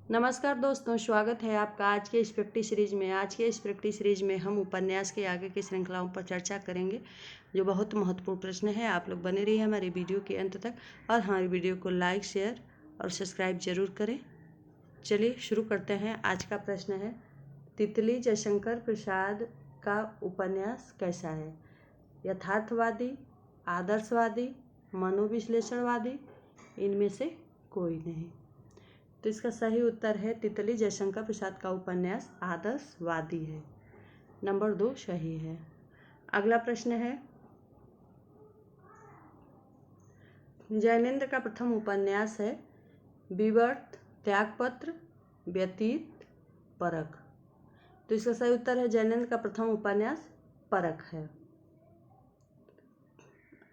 नमस्कार दोस्तों, स्वागत है आपका आज के इस प्रैक्टिस सीरीज में। आज के इस प्रैक्टिस सीरीज में हम उपन्यास के आगे की श्रृंखलाओं पर चर्चा करेंगे, जो बहुत महत्वपूर्ण प्रश्न है। आप लोग बने रहिए हमारे वीडियो के अंत तक और हमारे वीडियो को लाइक, शेयर और सब्सक्राइब जरूर करें। चलिए शुरू करते हैं। आज का प्रश्न है, तितली जयशंकर प्रसाद का उपन्यास कैसा है? यथार्थवादी, आदर्शवादी, मनोविश्लेषणवादी, इनमें से कोई नहीं। तो इसका सही उत्तर है तितली जयशंकर प्रसाद का उपन्यास आदर्शवादी है। नंबर 2 सही है। अगला प्रश्न है, जैनेन्द्र का प्रथम उपन्यास है विवर्त, त्यागपत्र, व्यतीत, परख। तो इसका सही उत्तर है जैनेन्द्र का प्रथम उपन्यास परख है।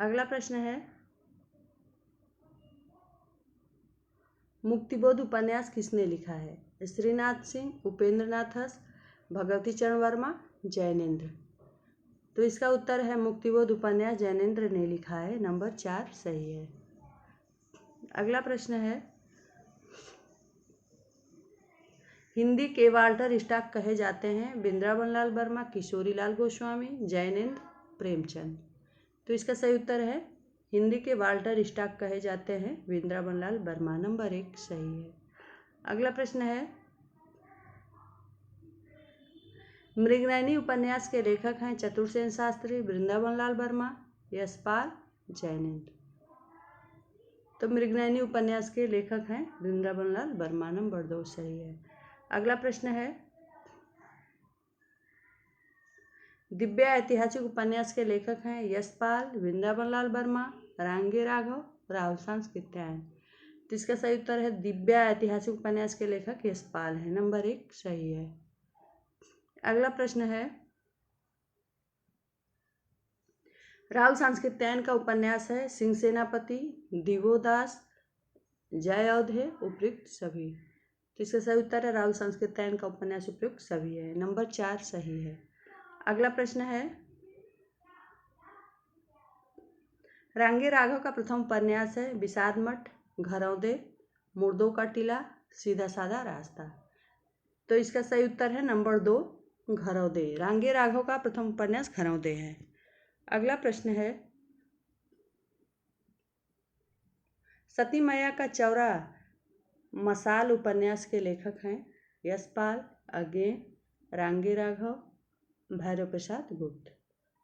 अगला प्रश्न है, मुक्तिबोध उपन्यास किसने लिखा है? श्रीनाथ सिंह, उपेंद्रनाथ, भगवती चरण वर्मा, जैनेन्द्र। तो इसका उत्तर है मुक्तिबोध उपन्यास जैनेन्द्र ने लिखा है। नंबर 4 सही है। अगला प्रश्न है, हिंदी के वाल्टर स्कॉट कहे जाते हैं? वृंदावन लाल वर्मा, किशोरी लाल गोस्वामी, जैनेन्द्र, प्रेमचंद। तो इसका सही उत्तर है हिंदी के वाल्टर स्कॉट कहे जाते हैं वृंदावन लाल वर्मा। नंबर 1 सही है। अगला प्रश्न है, मृगनयनी उपन्यास के लेखक हैं चतुर्सेन शास्त्री, वृंदावन लाल वर्मा, यशपाल, जैनेन्द्र। तो मृगनयनी उपन्यास के लेखक हैं वृंदावन लाल वर्मा। नंबर 2 सही है। अगला प्रश्न है, दिव्या ऐतिहासिक उपन्यास के लेखक हैं यशपाल, वृंदावन लाल वर्मा, रांगे राघव, राहुल सांस्कृत्यायन। तो इसका सही उत्तर है दिव्या ऐतिहासिक उपन्यास के लेखक यशपाल है। नंबर 1 सही है। अगला प्रश्न है, राहुल सांस्कृत्यायन का उपन्यास है सिंह सेनापति, दिवोदास, जय अवधे, उपयुक्त सभी। तो इसका सही उत्तर है राहुल सांस्कृत्यायन का उपन्यास उपयुक्त सभी है। नंबर 4 सही है। अगला प्रश्न है, रांगे राघव का प्रथम उपन्यास है विषाद मठ, घरौंदे, मुर्दों का टीला, सीधा साधा रास्ता। तो इसका सही उत्तर है नंबर 2 घरौंदे। रांगे राघव का प्रथम उपन्यास घरौंदे है। अगला प्रश्न है, सती मैया का चौरा मसाल उपन्यास के लेखक हैं यशपाल, अज्ञे, रांगे राघव, भैरव प्रसाद गुप्त।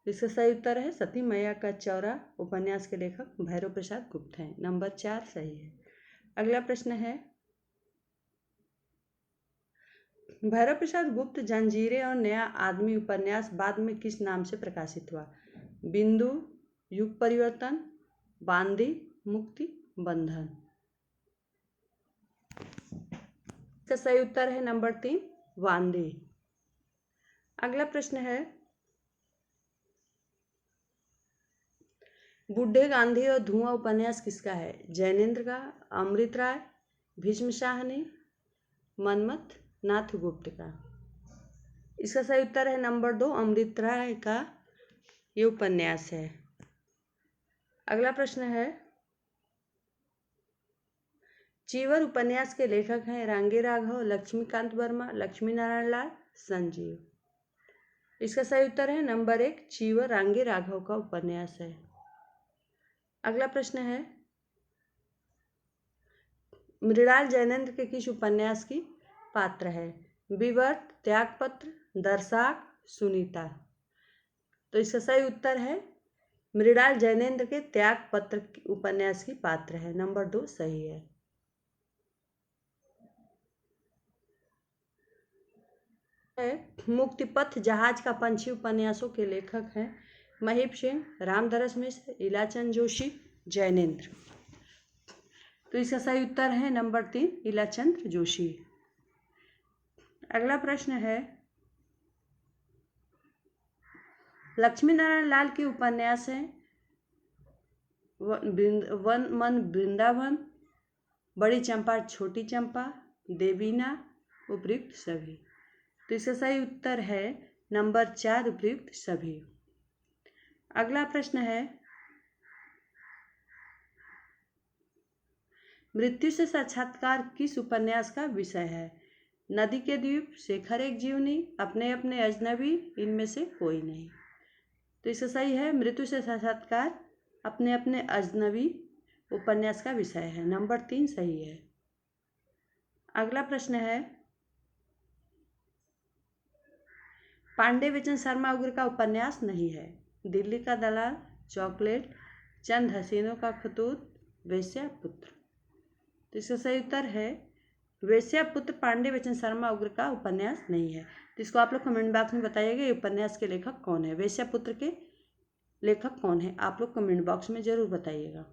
इसका सही उत्तर है सती मैया का चौरा उपन्यास के लेखक भैरव प्रसाद गुप्त हैं। नंबर 4 सही है। अगला प्रश्न है, भैरव प्रसाद गुप्त जंजीरें और नया आदमी उपन्यास बाद में किस नाम से प्रकाशित हुआ? बिंदु, युग परिवर्तन, बांदी, मुक्ति, बंधन। इसका सही उत्तर है नंबर 3 बांदी। अगला प्रश्न है, बूढ़े गांधी और धुआं उपन्यास किसका है? जैनेन्द्र का, अमृत राय, भीष्म शाहनी, मनमथ नाथ गुप्त का। इसका सही उत्तर है नंबर 2 अमृत राय का ये उपन्यास है। अगला प्रश्न है, चीवर उपन्यास के लेखक हैं रांगे राघव, लक्ष्मीकांत वर्मा, लक्ष्मी नारायण लाल, संजीव। इसका सही उत्तर है नंबर 1 चीवर रांगे राघव का उपन्यास है। अगला प्रश्न है, मृणाल जैनेन्द्र के किस उपन्यास की पात्र है? विवर्त, त्यागपत्र, दर्शाक, सुनीता। तो इसका सही उत्तर है मृणाल जैनेन्द्र के त्यागपत्र उपन्यास की पात्र है। नंबर 2 सही है। मुक्तिपथ जहाज का पंछी उपन्यासों के लेखक हैं महीप सिंह, रामधरस मिश्र, इलाचंद जोशी, जैनेन्द्र। तो इसका सही उत्तर है नंबर 3 इलाचंद जोशी। अगला प्रश्न है, लक्ष्मी नारायण लाल के उपन्यास हैं वन मन वृंदावन, बड़ी चंपा छोटी चंपा, देवीना, उपयुक्त सभी। तो इसका सही उत्तर है नंबर 4 उपयुक्त सभी। अगला प्रश्न है, मृत्यु से साक्षात्कार किस उपन्यास का विषय है? नदी के द्वीप, शेखर एक जीवनी, अपने अपने अजनबी, इनमें से कोई नहीं। तो इसका सही है मृत्यु से साक्षात्कार अपने अपने अजनबी उपन्यास का विषय है। नंबर 3 सही है। अगला प्रश्न है, पांडे बेचन शर्मा उग्र का उपन्यास नहीं है। दिल्ली का दलाल, चॉकलेट, चंद हसीनों का खतूत, वेश्यापुत्र। तो इसका सही उत्तर है वेश्यापुत्र पांडे बेचन शर्मा उग्र का उपन्यास नहीं है। तो इसको आप लोग कमेंट बॉक्स में बताइएगा ये उपन्यास के लेखक कौन है, वेश्यापुत्र के लेखक कौन है, आप लोग कमेंट बॉक्स में जरूर बताइएगा।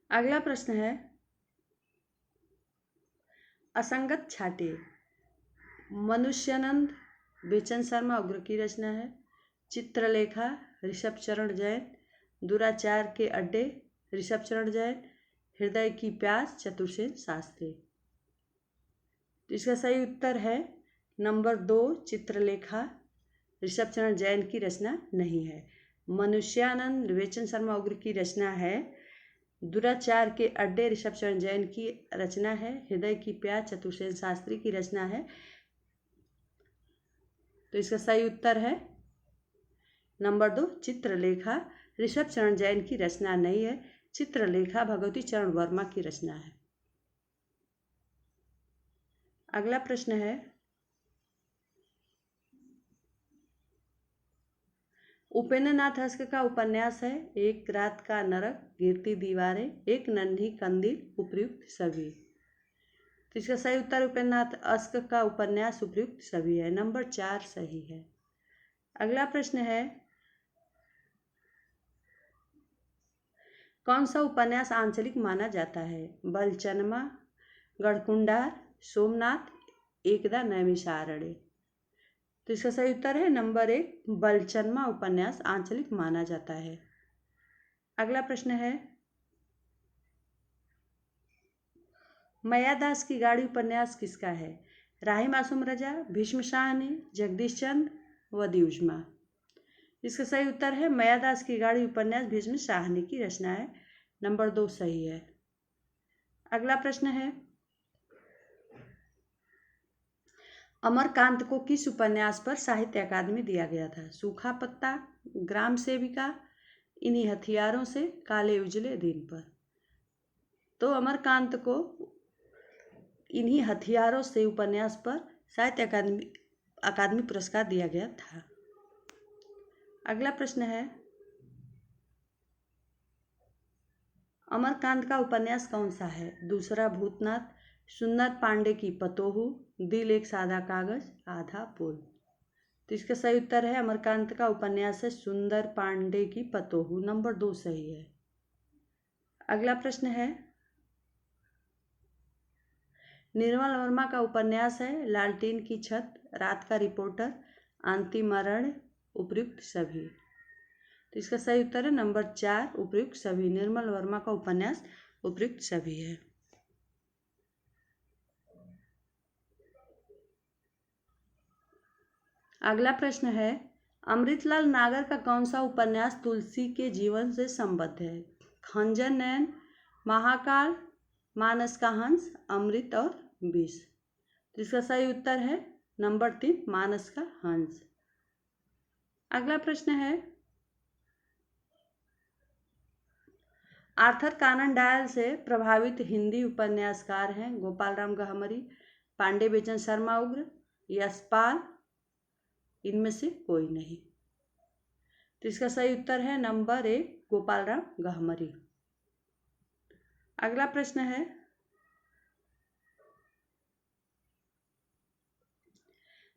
अगला प्रश्न है, असंगत छाटे मनुष्यानंद बेचन शर्मा उग्र की रचना है। चित्रलेखा ऋषभ चरण जैन, दुराचार के अड्डे ऋषभ चरण जैन, हृदय की प्यास चतुर्सेन शास्त्री। तो इसका सही उत्तर है नंबर 2 चित्रलेखा ऋषभ चरण जैन की रचना नहीं है। मनुष्यानंद बेचन शर्मा उग्र की रचना है। दुराचार के अड्डे ऋषभ चरण जैन की रचना है। हृदय की प्यास चतुर्सेन शास्त्री की रचना है। तो इसका सही उत्तर है नंबर 2 चित्रलेखा ऋषभ चरण जैन की रचना नहीं है। चित्रलेखा भगवती चरण वर्मा की रचना है। अगला प्रश्न है, उपेंद्रनाथ हंस का उपन्यास है। एक रात का नरक, गिरती दीवारें, एक नन्ही कंदील, उपयुक्त सभी। तो इसका सही उत्तर उपेंद्रनाथ हंस का उपन्यास उपयुक्त सभी है। नंबर 4 सही है। अगला प्रश्न है, कौन सा उपन्यास आंचलिक माना जाता है? बलचनमा, गढ़कुंडार, सोमनाथ, एकदा नैमिषारण्य। तो इसका सही उत्तर है नंबर 1 बलचनमा उपन्यास आंचलिक माना जाता है। अगला प्रश्न है, मायादास की गाड़ी उपन्यास किसका है? राही मासूम रजा, भीष्म शाहनी, जगदीश चंद्र व द्युजमा। इसका सही उत्तर है मायादास की गाड़ी उपन्यास भीष्म शाहनी की रचना है। नंबर 2 सही है। अगला प्रश्न है, अमरकांत को किस उपन्यास पर साहित्य अकादमी दिया गया था? सूखा पत्ता, ग्राम सेविका, इन्हीं हथियारों से, काले उजले दिन पर। तो अमरकांत को इन्हीं हथियारों से उपन्यास पर साहित्य अकादमी पुरस्कार दिया गया था। अगला प्रश्न है, अमरकांत का उपन्यास कौन सा है? दूसरा भूतनाथ, सुंदर पांडे की पतोहू, दिल एक सादा कागज, आधा पुल। तो इसका सही उत्तर है अमरकांत का उपन्यास है सुंदर पांडे की पतोहू। नंबर 2 सही है। अगला प्रश्न है, निर्मल वर्मा का उपन्यास है लालटेन की छत, रात का रिपोर्टर, अंतिमरण, उपयुक्त सभी। तो इसका सही उत्तर है नंबर 4 उपयुक्त सभी। निर्मल वर्मा का उपन्यास उपयुक्त सभी है। अगला प्रश्न है, अमृतलाल नागर का कौन सा उपन्यास तुलसी के जीवन से संबद्ध है? खंजर नयन, महाकाल, मानस का हंस, अमृत और विष। तो इसका सही उत्तर है नंबर 3 मानस का हंस। अगला प्रश्न है, आर्थर कानन डायल से प्रभावित हिंदी उपन्यासकार हैं गोपाल राम गहमरी, पांडे बेचन शर्मा उग्र, यशपाल, इनमें से कोई नहीं। तो इसका सही उत्तर है नंबर 1 गोपाल राम गहमरी। अगला प्रश्न है,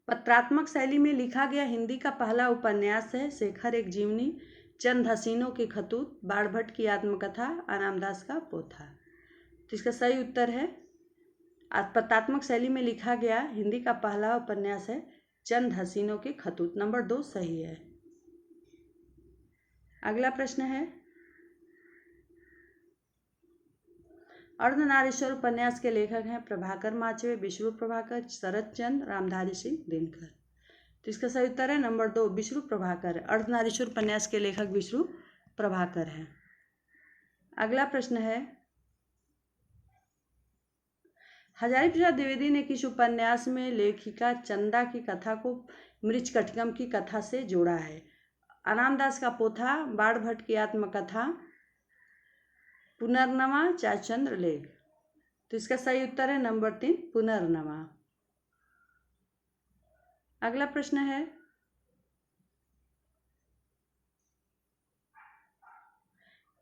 पत्रात्मक शैली में लिखा गया हिंदी का पहला उपन्यास है शेखर एक जीवनी, चंद हसीनों के खतूत, बाणभट्ट की आत्मकथा, अनामदास का पोथा। तो इसका सही उत्तर है पत्रात्मक शैली में लिखा गया हिंदी का पहला उपन्यास है चंद हसीनों के खतूत। नंबर 2 सही है। अगला प्रश्न है, अर्धनारीश्वर उपन्यास के लेखक हैं प्रभाकर माचवे, विष्णु प्रभाकर, शरद चंद्र, रामधारी सिंह दिनकर। तो इसका सही उत्तर है नंबर 2 विष्णु प्रभाकर। अर्धनारीश्वर उपन्यास के लेखक विष्णु प्रभाकर हैं। अगला प्रश्न है, हजारीप्रसाद द्विवेदी ने किस उपन्यास में लेखिका चंदा की कथा को मृच्छकटिकम की कथा से जोड़ा है? अनामदास का पोथा, बाणभट्ट की आत्मकथा, पुनर्नवा, चाचंद्र लेख। तो इसका सही उत्तर है नंबर 3, पुनर्नवा। अगला प्रश्न है,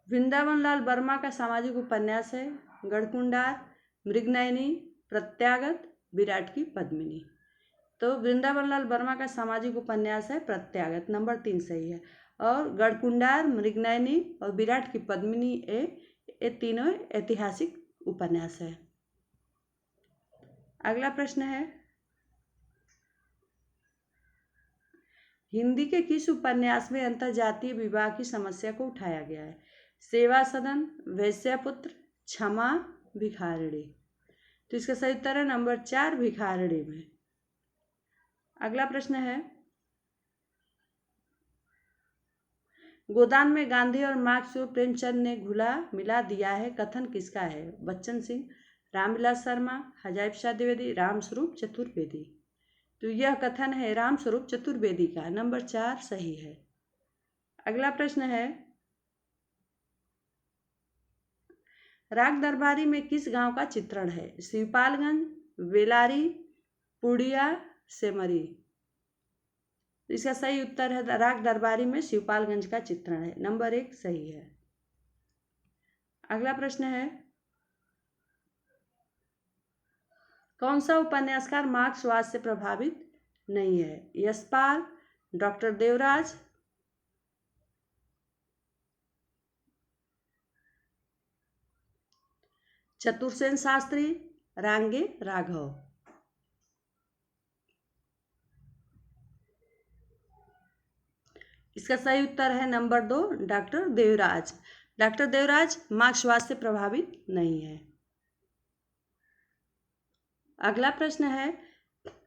वृंदावन लाल वर्मा का सामाजिक उपन्यास है गढ़कुंडार, मृगनयनी, प्रत्यागत, विराट की पद्मिनी। तो वृंदावन लाल वर्मा का सामाजिक उपन्यास है प्रत्यागत, नंबर 3 सही है। और गढ़कुंडार, मृगनयनी और विराट की पद्मिनी ये तीनों ऐतिहासिक उपन्यास है। अगला प्रश्न है, हिंदी के किस उपन्यास में अंतर्जातीय विवाह की समस्या को उठाया गया है? सेवा सदन, वैश्यपुत्र, क्षमा, भिखारिणी। तो इसका सही उत्तर है नंबर 4, भिखारिणी में। अगला प्रश्न है, गोदान में गांधी और मार्क्स को प्रेमचंद ने घुला मिला दिया है कथन किसका है? बच्चन सिंह, रामविलास शर्मा, हजारीप्रसाद द्विवेदी, रामस्वरूप चतुर्वेदी। तो यह कथन है रामस्वरूप चतुर्वेदी का, नंबर 4 सही है। अगला प्रश्न है, राग दरबारी में किस गांव का चित्रण है? शिवपालगंज, बेलारी, पुड़िया, सेमरी। इसका सही उत्तर है राग दरबारी में शिवपालगंज का चित्रण है, नंबर 1 सही है। अगला प्रश्न है, कौन सा उपन्यासकार मार्क्सवाद से प्रभावित नहीं है? यशपाल, डॉक्टर देवराज, चतुरसेन शास्त्री, रांगे राघव। इसका सही उत्तर है number 2, doctor Devraj. Doctor Devraj मार्क्सवाद से प्रभावित नहीं है। अगला प्रश्न है,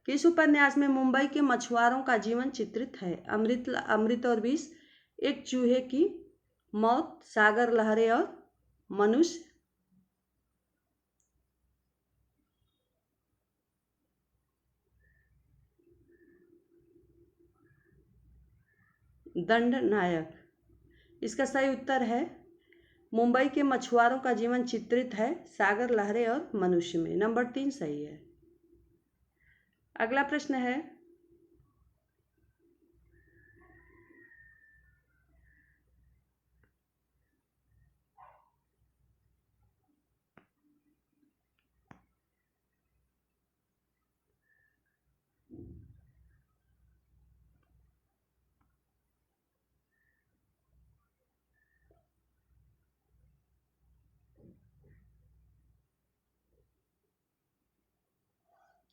किस उपन्यास में मुंबई के मछुआरों का जीवन चित्रित है? अमृत और विष, एक चूहे की मौत, सागर लहरें और मनुष्य। दंड नायक। इसका सही उत्तर है मुंबई के मछुआरों का जीवन चित्रित है सागर लहरें और मनुष्य में, नंबर 3 सही है। अगला प्रश्न है,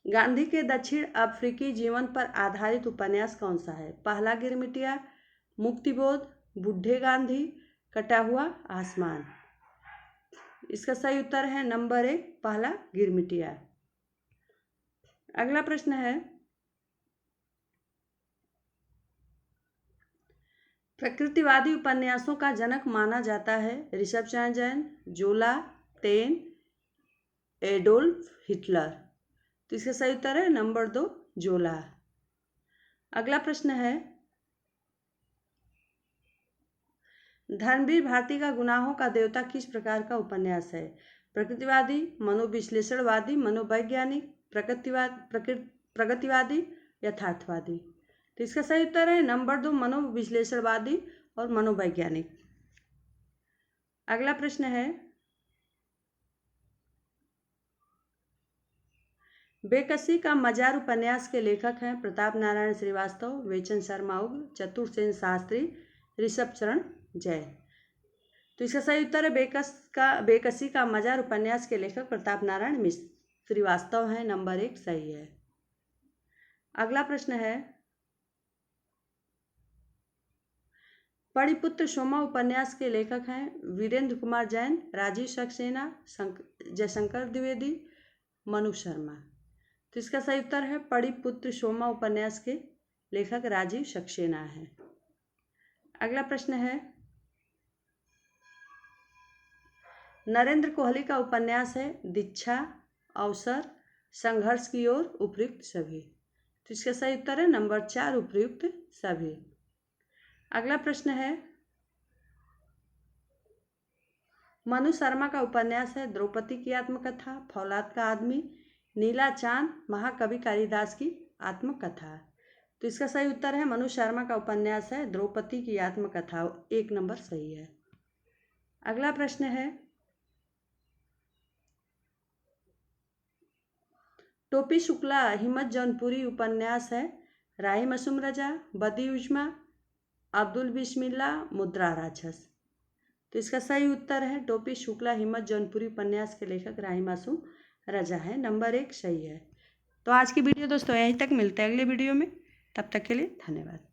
गांधी के दक्षिण अफ्रीकी जीवन पर आधारित उपन्यास कौन सा है? पहला गिरमिटिया, मुक्तिबोध, बूढ़े गांधी, कटा हुआ आसमान। इसका सही उत्तर है नंबर 1, पहला गिरमिटिया। अगला प्रश्न है, प्रकृतिवादी उपन्यासों का जनक माना जाता है ऋषभचंद्र जैन, जोला, टेन, एडोल्फ हिटलर। तो इसका सही उत्तर है नंबर 2, जोला। अगला प्रश्न है, धर्मवीर भारती का गुनाहों का देवता किस प्रकार का उपन्यास है? प्रकृतिवादी, मनोविश्लेषणवादी, मनोवैज्ञानिक, प्रगतिवादी, यथार्थवादी। तो इसका सही उत्तर है नंबर 2, मनोविश्लेषणवादी और मनोवैज्ञानिक। अगला प्रश्न है, बेकसी का मजार उपन्यास के लेखक हैं प्रताप नारायण श्रीवास्तव, वेचन शर्मा उग्र, चतुरसेन शास्त्री, ऋषभचरण जैन। तो इसका सही उत्तर है बेकसी का मजार उपन्यास के लेखक प्रताप नारायण श्रीवास्तव हैं, नंबर 1 सही है। अगला प्रश्न है, पड़िपुत्र शोमा उपन्यास के लेखक हैं वीरेंद्र कुमार जैन, राजीव सक्सेना, जयशंकर द्विवेदी, मनु शर्मा। तो इसका सही उत्तर है पड़िपुत्र शोमा उपन्यास के लेखक राजीव सक्सेना है। अगला प्रश्न है, नरेंद्र कोहली का उपन्यास है दीक्षा, अवसर, संघर्ष की ओर, उपयुक्त सभी। तो इसका सही उत्तर है नंबर 4, उपयुक्त सभी। अगला प्रश्न है, मनु शर्मा का उपन्यास है द्रौपदी की आत्मकथा, फौलाद का आदमी, नीला चांद, महाकवि कालिदास की आत्मकथा। तो इसका सही उत्तर है मनु शर्मा का उपन्यास है द्रौपदी की आत्मकथा, 1 नंबर सही है। अगला प्रश्न है, टोपी शुक्ला हिम्मत जौनपुरी उपन्यास है राही मासूम रजा, बदी उजमा, अब्दुल बिस्मिल्लाह, मुद्रा राक्षस। तो इसका सही उत्तर है टोपी शुक्ला हिम्मत जौनपुरी उपन्यास के लेखक राही मासूम रजा है, नंबर 1 सही है। तो आज की वीडियो दोस्तों यहीं तक, मिलते हैं अगले वीडियो में, तब तक के लिए धन्यवाद।